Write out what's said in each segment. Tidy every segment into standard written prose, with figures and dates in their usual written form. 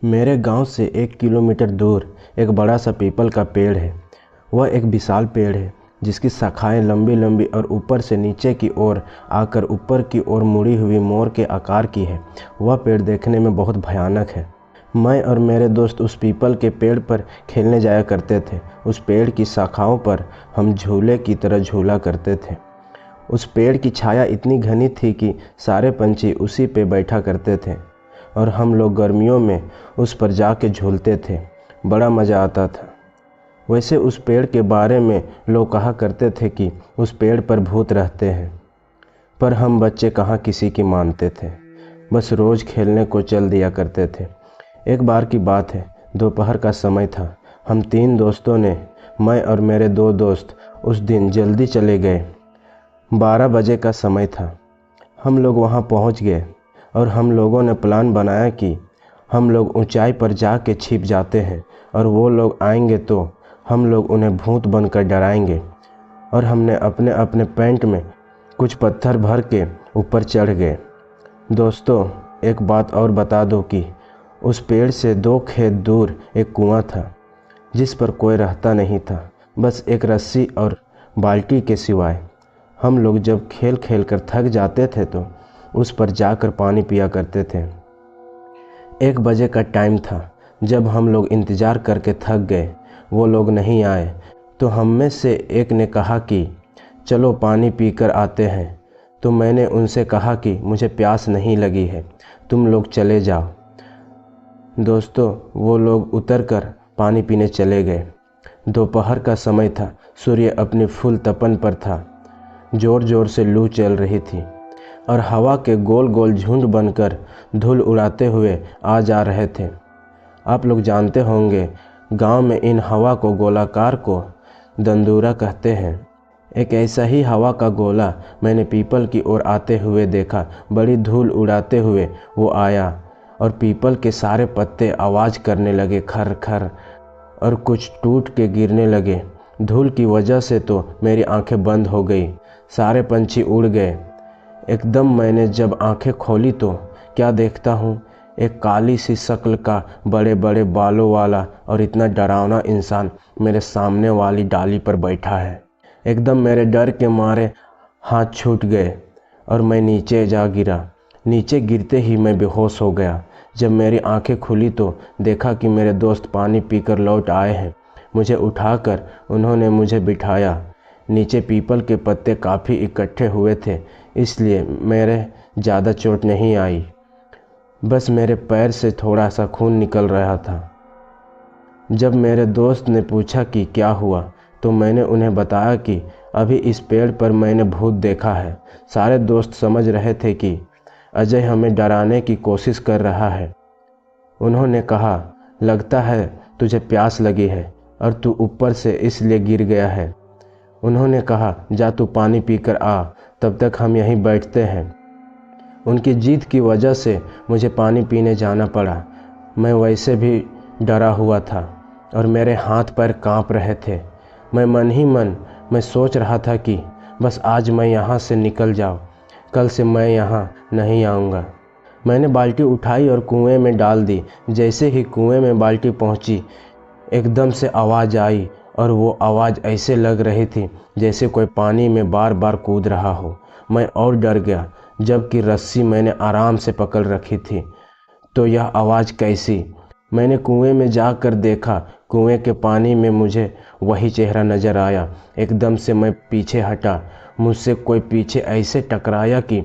मेरे गांव से 1 किलोमीटर दूर एक बड़ा सा पीपल का पेड़ है। वह एक विशाल पेड़ है जिसकी शाखाएं लंबी लंबी और ऊपर से नीचे की ओर आकर ऊपर की ओर मुड़ी हुई मोर के आकार की है। वह पेड़ देखने में बहुत भयानक है। मैं और मेरे दोस्त उस पीपल के पेड़ पर खेलने जाया करते थे। उस पेड़ की शाखाओं पर हम झूले की तरह झूला करते थे। उस पेड़ की छाया इतनी घनी थी कि सारे पंछी उसी पे बैठा करते थे और हम लोग गर्मियों में उस पर जाके झूलते थे। बड़ा मज़ा आता था। वैसे उस पेड़ के बारे में लोग कहा करते थे कि उस पेड़ पर भूत रहते हैं, पर हम बच्चे कहाँ किसी की मानते थे। बस रोज़ खेलने को चल दिया करते थे। एक बार की बात है, दोपहर का समय था। हम 3 दोस्तों ने, मैं और मेरे 2 दोस्त, उस दिन जल्दी चले गए। 12 बजे का समय था। हम लोग वहाँ पहुँच गए और हम लोगों ने प्लान बनाया कि हम लोग ऊंचाई पर जाके छिप जाते हैं और वो लोग आएंगे तो हम लोग उन्हें भूत बनकर डराएंगे। और हमने अपने अपने पैंट में कुछ पत्थर भर के ऊपर चढ़ गए। दोस्तों, एक बात और बता दो कि उस पेड़ से 2 खेत दूर एक कुआं था जिस पर कोई रहता नहीं था, बस एक रस्सी और बाल्टी के सिवाय। हम लोग जब खेल खेल कर थक जाते थे तो उस पर जाकर पानी पिया करते थे। 1 बजे का टाइम था। जब हम लोग इंतज़ार करके थक गए, वो लोग नहीं आए, तो हम में से एक ने कहा कि चलो पानी पीकर आते हैं। तो मैंने उनसे कहा कि मुझे प्यास नहीं लगी है, तुम लोग चले जाओ। दोस्तों, वो लोग उतरकर पानी पीने चले गए। दोपहर का समय था। सूर्य अपनी फुल तपन पर था। ज़ोर ज़ोर से लू चल रही थी और हवा के गोल गोल झुंड बनकर धूल उड़ाते हुए आ जा रहे थे। आप लोग जानते होंगे, गांव में इन हवा को गोलाकार को दंदूरा कहते हैं। एक ऐसा ही हवा का गोला मैंने पीपल की ओर आते हुए देखा। बड़ी धूल उड़ाते हुए वो आया और पीपल के सारे पत्ते आवाज़ करने लगे, खर खर, और कुछ टूट के गिरने लगे। धूल की वजह से तो मेरी आंखें बंद हो गई। सारे पंछी उड़ गए। एकदम मैंने जब आंखें खोली तो क्या देखता हूँ, एक काली सी शक्ल का बड़े बड़े बालों वाला और इतना डरावना इंसान मेरे सामने वाली डाली पर बैठा है। एकदम मेरे डर के मारे हाथ छूट गए और मैं नीचे जा गिरा। नीचे गिरते ही मैं बेहोश हो गया। जब मेरी आंखें खुली तो देखा कि मेरे दोस्त पानी पीकर लौट आए हैं। मुझे उठाकर उन्होंने मुझे बिठाया। नीचे पीपल के पत्ते काफ़ी इकट्ठे हुए थे, इसलिए मेरे ज़्यादा चोट नहीं आई। बस मेरे पैर से थोड़ा सा खून निकल रहा था। जब मेरे दोस्त ने पूछा कि क्या हुआ, तो मैंने उन्हें बताया कि अभी इस पेड़ पर मैंने भूत देखा है। सारे दोस्त समझ रहे थे कि अजय हमें डराने की कोशिश कर रहा है। उन्होंने कहा, लगता है तुझे प्यास लगी है और तू ऊपर से इसलिए गिर गया है। उन्होंने कहा, जा तू पानी पीकर आ, तब तक हम यहीं बैठते हैं। उनकी जिद की वजह से मुझे पानी पीने जाना पड़ा। मैं वैसे भी डरा हुआ था और मेरे हाथ पैर कांप रहे थे। मैं मन ही मन मैं सोच रहा था कि बस आज मैं यहाँ से निकल जाऊँ, कल से मैं यहाँ नहीं आऊँगा। मैंने बाल्टी उठाई और कुएं में डाल दी। जैसे ही कुएं में बाल्टी पहुँची, एकदम से आवाज़ आई और वो आवाज़ ऐसे लग रही थी जैसे कोई पानी में बार बार कूद रहा हो। मैं और डर गया, जबकि रस्सी मैंने आराम से पकड़ रखी थी। तो यह आवाज़ कैसी? मैंने कुएं में जाकर देखा। कुएं के पानी में मुझे वही चेहरा नज़र आया। एकदम से मैं पीछे हटा। मुझसे कोई पीछे ऐसे टकराया कि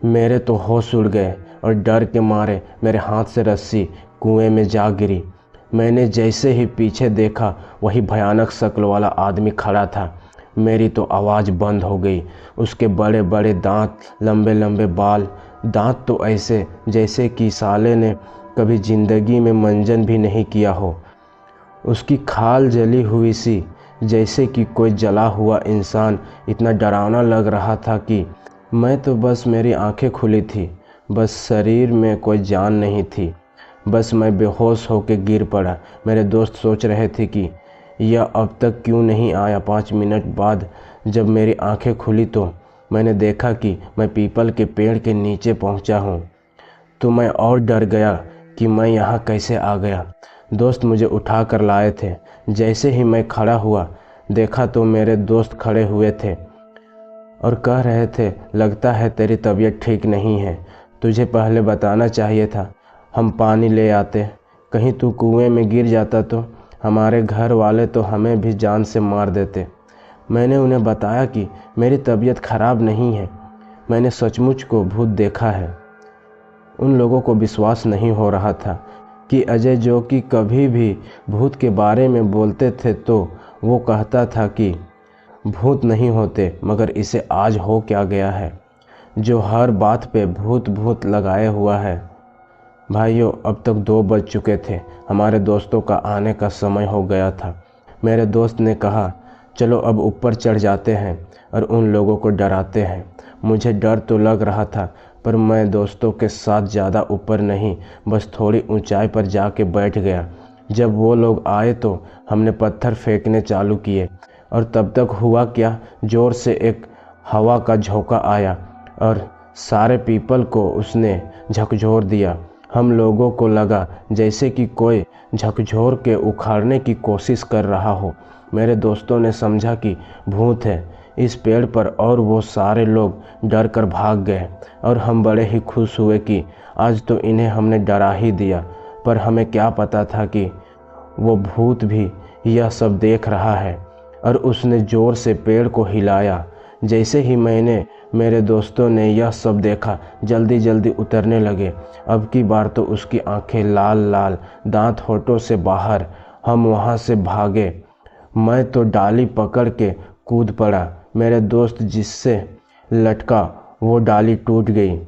मेरे तो होश उड़ गए और डर के मारे मेरे हाथ से रस्सी कुएं में जा गिरी। मैंने जैसे ही पीछे देखा, वही भयानक शक्ल वाला आदमी खड़ा था। मेरी तो आवाज़ बंद हो गई। उसके बड़े बड़े दांत, लंबे लंबे बाल, दांत तो ऐसे जैसे कि साले ने कभी ज़िंदगी में मंजन भी नहीं किया हो। उसकी खाल जली हुई सी, जैसे कि कोई जला हुआ इंसान। इतना डरावना लग रहा था कि मैं तो बस मेरी आंखें खुली थी, बस शरीर में कोई जान नहीं थी। बस मैं बेहोश होकर गिर पड़ा। मेरे दोस्त सोच रहे थे कि यह अब तक क्यों नहीं आया। 5 मिनट बाद जब मेरी आंखें खुली तो मैंने देखा कि मैं पीपल के पेड़ के नीचे पहुंचा हूं। तो मैं और डर गया कि मैं यहाँ कैसे आ गया। दोस्त मुझे उठा कर लाए थे। जैसे ही मैं खड़ा हुआ देखा तो मेरे दोस्त खड़े हुए थे और कह रहे थे, लगता है तेरी तबीयत ठीक नहीं है, तुझे पहले बताना चाहिए था, हम पानी ले आते, कहीं तू कुएं में गिर जाता तो हमारे घर वाले तो हमें भी जान से मार देते। मैंने उन्हें बताया कि मेरी तबीयत खराब नहीं है, मैंने सचमुच को भूत देखा है। उन लोगों को विश्वास नहीं हो रहा था कि अजय जो कि कभी भी भूत के बारे में बोलते थे तो वो कहता था कि भूत नहीं होते, मगर इसे आज हो क्या गया है जो हर बात पे भूत भूत लगाए हुआ है। भाइयों, अब तक 2 बज चुके थे, हमारे दोस्तों का आने का समय हो गया था। मेरे दोस्त ने कहा, चलो अब ऊपर चढ़ जाते हैं और उन लोगों को डराते हैं। मुझे डर तो लग रहा था, पर मैं दोस्तों के साथ ज़्यादा ऊपर नहीं, बस थोड़ी ऊंचाई पर जाके बैठ गया। जब वो लोग आए तो हमने पत्थर फेंकने चालू किए और तब तक हुआ क्या, ज़ोर से एक हवा का झोंका आया और सारे पीपल को उसने झकझोर दिया। हम लोगों को लगा जैसे कि कोई झकझोर के उखाड़ने की कोशिश कर रहा हो। मेरे दोस्तों ने समझा कि भूत है इस पेड़ पर और वो सारे लोग डर कर भाग गए और हम बड़े ही खुश हुए कि आज तो इन्हें हमने डरा ही दिया। पर हमें क्या पता था कि वो भूत भी यह सब देख रहा है और उसने ज़ोर से पेड़ को हिलाया। जैसे ही मेरे दोस्तों ने यह सब देखा, जल्दी जल्दी उतरने लगे। अब की बार तो उसकी आंखें लाल लाल, दांत होठों से बाहर। हम वहां से भागे। मैं तो डाली पकड़ के कूद पड़ा। मेरे दोस्त जिससे लटका वो डाली टूट गई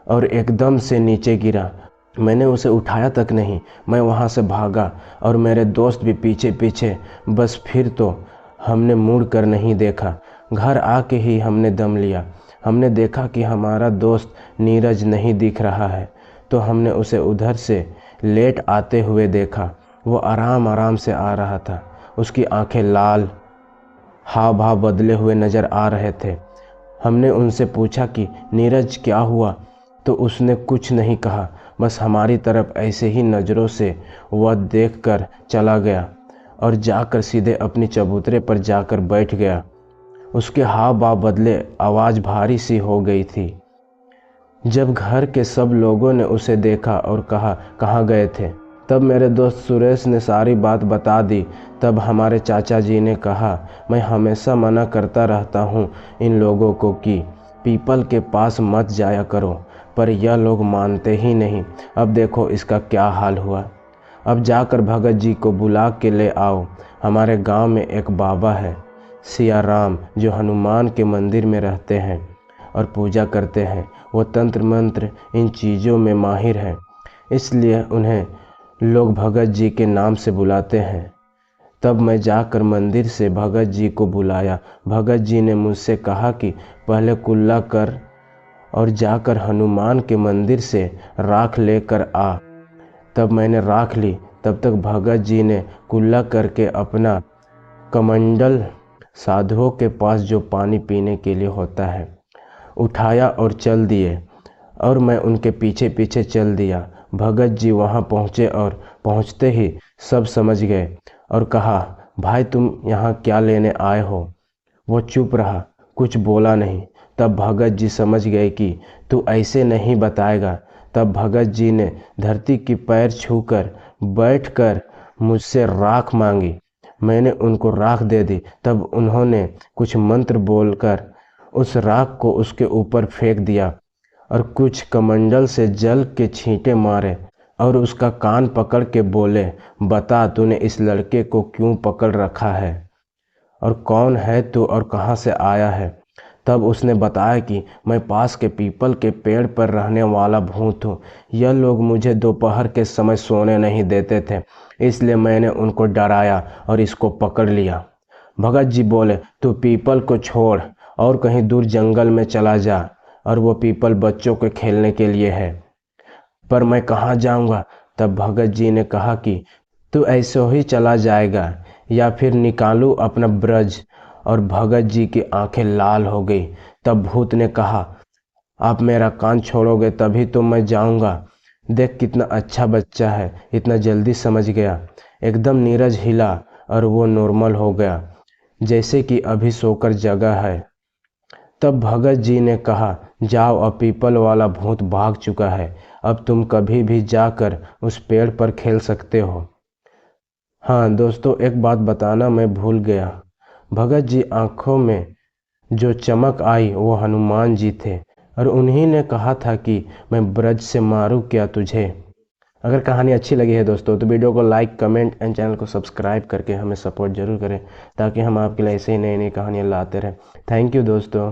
और एकदम से नीचे गिरा। मैंने उसे उठाया तक नहीं, मैं वहां से भागा और मेरे दोस्त भी पीछे पीछे। बस फिर तो हमने मुड़ कर नहीं देखा। घर आके ही हमने दम लिया। हमने देखा कि हमारा दोस्त नीरज नहीं दिख रहा है, तो हमने उसे उधर से लेट आते हुए देखा। वो आराम आराम से आ रहा था। उसकी आंखें लाल, हाव भाव बदले हुए नज़र आ रहे थे। हमने उनसे पूछा कि नीरज क्या हुआ, तो उसने कुछ नहीं कहा, बस हमारी तरफ ऐसे ही नज़रों से वह देखकर चला गया और जाकर सीधे अपनी चबूतरे पर जाकर बैठ गया। उसके हाव भाव बदले, आवाज़ भारी सी हो गई थी। जब घर के सब लोगों ने उसे देखा और कहा कहाँ गए थे, तब मेरे दोस्त सुरेश ने सारी बात बता दी। तब हमारे चाचा जी ने कहा, मैं हमेशा मना करता रहता हूँ इन लोगों को कि पीपल के पास मत जाया करो, पर यह लोग मानते ही नहीं। अब देखो इसका क्या हाल हुआ। अब जाकर भगत जी को बुला के ले आओ। हमारे गांव में एक बाबा है, सिया राम, जो हनुमान के मंदिर में रहते हैं और पूजा करते हैं। वो तंत्र मंत्र इन चीज़ों में माहिर हैं, इसलिए उन्हें लोग भगत जी के नाम से बुलाते हैं। तब मैं जाकर मंदिर से भगत जी को बुलाया। भगत जी ने मुझसे कहा कि पहले कुल्ला कर और जाकर हनुमान के मंदिर से राख लेकर आ। तब मैंने राख ली। तब तक भगत जी ने कुल्ला करके अपना कमंडल, साधुओं के पास जो पानी पीने के लिए होता है, उठाया और चल दिए और मैं उनके पीछे पीछे चल दिया। भगत जी वहाँ पहुँचे और पहुँचते ही सब समझ गए और कहा, भाई तुम यहाँ क्या लेने आए हो। वो चुप रहा, कुछ बोला नहीं। तब भगत जी समझ गए कि तू ऐसे नहीं बताएगा। तब भगत जी ने धरती की पैर छूकर बैठकर मुझसे राख मांगी। मैंने उनको राख दे दी। तब उन्होंने कुछ मंत्र बोलकर उस राख को उसके ऊपर फेंक दिया और कुछ कमंडल से जल के छींटे मारे और उसका कान पकड़ के बोले, बता तूने इस लड़के को क्यों पकड़ रखा है और कौन है तू और कहाँ से आया है। तब उसने बताया कि मैं पास के पीपल के पेड़ पर रहने वाला भूत हूँ। यह लोग मुझे दोपहर के समय सोने नहीं देते थे, इसलिए मैंने उनको डराया और इसको पकड़ लिया। भगत जी बोले, तू पीपल को छोड़ और कहीं दूर जंगल में चला जा, और वो पीपल बच्चों के खेलने के लिए है। पर मैं कहाँ जाऊँगा। तब भगत जी ने कहा कि तू ऐसे ही चला जाएगा या फिर निकालूं अपना ब्रज। और भगत जी की आंखें लाल हो गई। तब भूत ने कहा, आप मेरा कान छोड़ोगे तभी तो मैं जाऊंगा। देख कितना अच्छा बच्चा है, इतना जल्दी समझ गया। एकदम नीरज हिला और वो नॉर्मल हो गया, जैसे कि अभी सोकर जगा है। तब भगत जी ने कहा, जाओ, अब पीपल वाला भूत भाग चुका है, अब तुम कभी भी जाकर उस पेड़ पर खेल सकते हो। हाँ दोस्तों, एक बात बताना मैं भूल गया। भगत जी आंखों में जो चमक आई वो हनुमान जी थे, और उन्हीं ने कहा था कि मैं ब्रज से मारूं क्या तुझे। अगर कहानी अच्छी लगी है दोस्तों तो वीडियो को लाइक, कमेंट एंड चैनल को सब्सक्राइब करके हमें सपोर्ट जरूर करें, ताकि हम आपके लिए ऐसे ही नई नई कहानियाँ लाते रहें। थैंक यू दोस्तों।